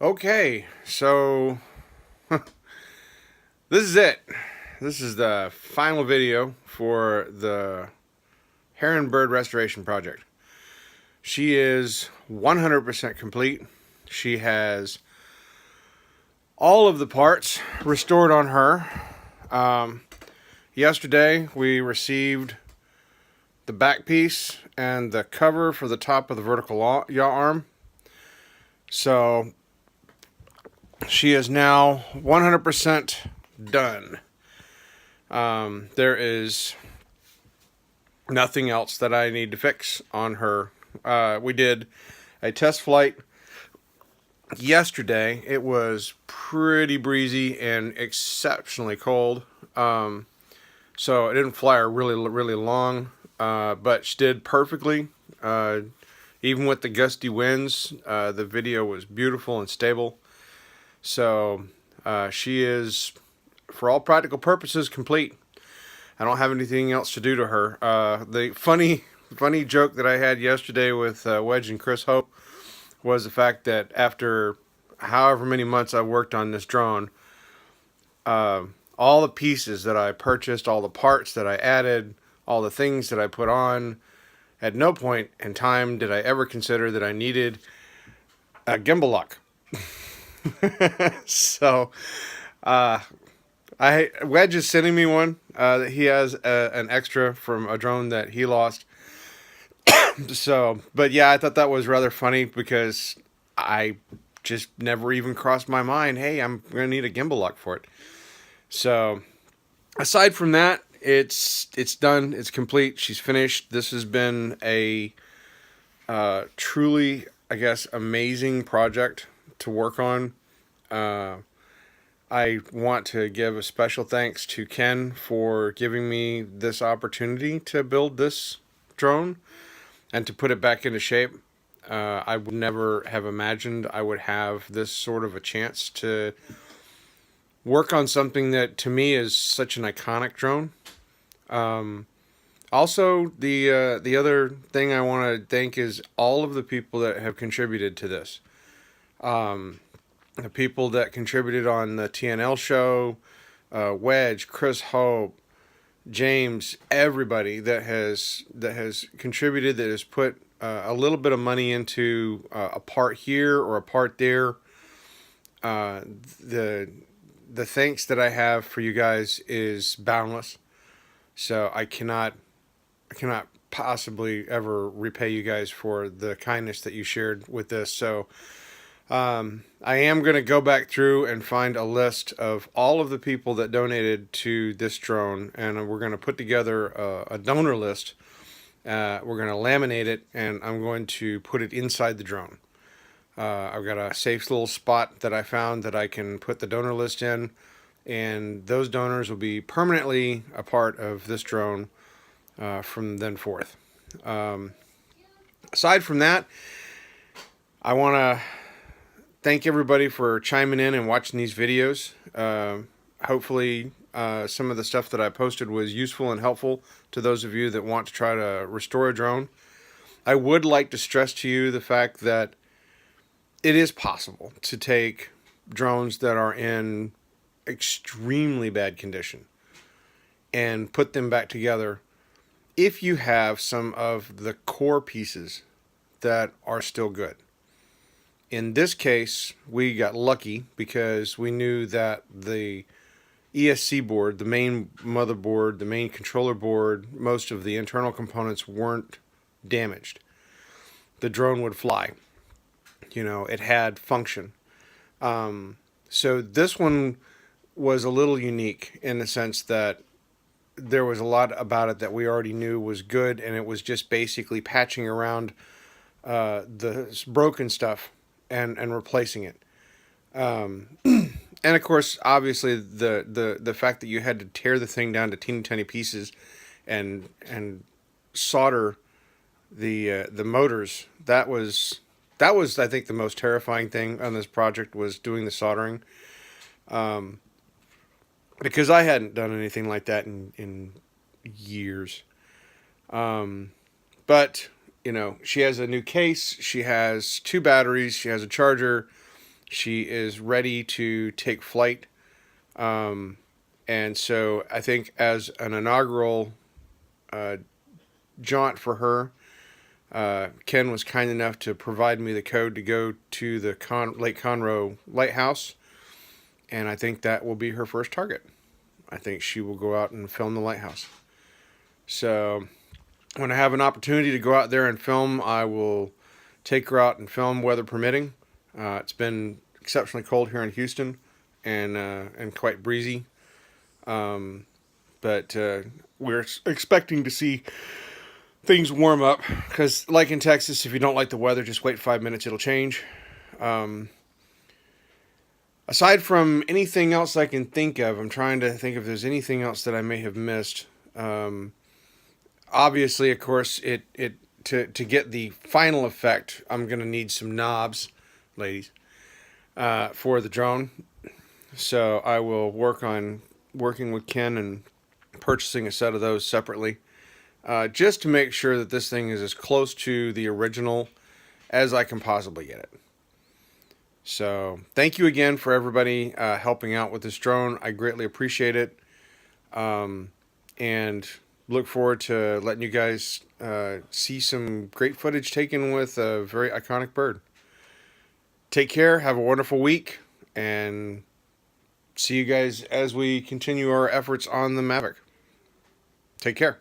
Okay, so this is it. This is the final video for the Heron bird restoration project. She is 100% complete. She has all of the parts restored on her. Yesterday we received the back piece and the cover for the top of the vertical yaw arm. So she is now 100% done. There is nothing else that I need to fix on her. We did a test flight yesterday. It was pretty breezy and exceptionally cold. So it didn't fly her really long, but she did perfectly. Even with the gusty winds, the video was beautiful and stable. So she is, for all practical purposes, complete. I don't have anything else to do to her. The funny joke that I had yesterday with Wedge and Chris Hope was the fact that after however many months I worked on this drone, all the pieces that I purchased, all the parts that I added, all the things that I put on, at no point in time did I ever consider that I needed a gimbal lock. So Wedge is sending me one. He has an extra from a drone that he lost. So, but yeah, I thought that was rather funny because I just never even crossed my mind, hey, I'm gonna need a gimbal lock for it. So aside from that, it's done. It's complete. She's finished. This has been a truly, I guess, amazing project to work on. I want to give a special thanks to Ken for giving me this opportunity to build this drone and to put it back into shape. I would never have imagined I would have this sort of a chance to work on something that to me is such an iconic drone. Also, the other thing I want to thank is all of the people that have contributed to this. The people that contributed on the TNL show, Wedge, Chris Hope, James, everybody that has contributed, that has put a little bit of money into a part here or a part there. The thanks that I have for you guys is boundless. So I cannot possibly ever repay you guys for the kindness that you shared with this. So I am going to go back through and find a list of all of the people that donated to this drone, and we're going to put together a donor list. We're going to laminate it, and I'm going to put it inside the drone. I've got a safe little spot that I found that I can put the donor list in, and those donors will be permanently a part of this drone from then forth. Aside from that, I want to thank everybody for chiming in and watching these videos. Hopefully some of the stuff that I posted was useful and helpful to those of you that want to try to restore a drone. I would like to stress to you the fact that it is possible to take drones that are in extremely bad condition and put them back together if you have some of the core pieces that are still good. In this case, we got lucky because we knew that the ESC board, the main motherboard, the main controller board, most of the internal components weren't damaged. The drone would fly. You know, it had function. So this one was a little unique in the sense that there was a lot about it that we already knew was good, and it was just basically patching around the broken stuff and replacing it. And of course, obviously, the fact that you had to tear the thing down to teeny tiny pieces and solder the motors, that was I think the most terrifying thing on this project, was doing the soldering. Because I hadn't done anything like that in years. But, you know, she has a new case, she has 2 batteries, she has a charger, She is ready to take flight. And so I think as an inaugural jaunt for her, Ken was kind enough to provide me the code to go to the Lake Conroe Lighthouse, and I think that will be her first target. I think she will go out and film the lighthouse. So when I have an opportunity to go out there and film, I will take her out and film, weather permitting. It's been exceptionally cold here in Houston, and quite breezy. But we're expecting to see things warm up, because like in Texas, if you don't like the weather, just wait 5 minutes, it'll change. Aside from anything else I can think of, I'm trying to think if there's anything else that I may have missed. Obviously, of course, to get the final effect, I'm going to need some knobs, ladies, for the drone. So I will working with Ken and purchasing a set of those separately, just to make sure that this thing is as close to the original as I can possibly get it. So thank you again for everybody helping out with this drone. I greatly appreciate it, and look forward to letting you guys see some great footage taken with a very iconic bird. Take care, have a wonderful week, and see you guys as we continue our efforts on the Mavic. Take care.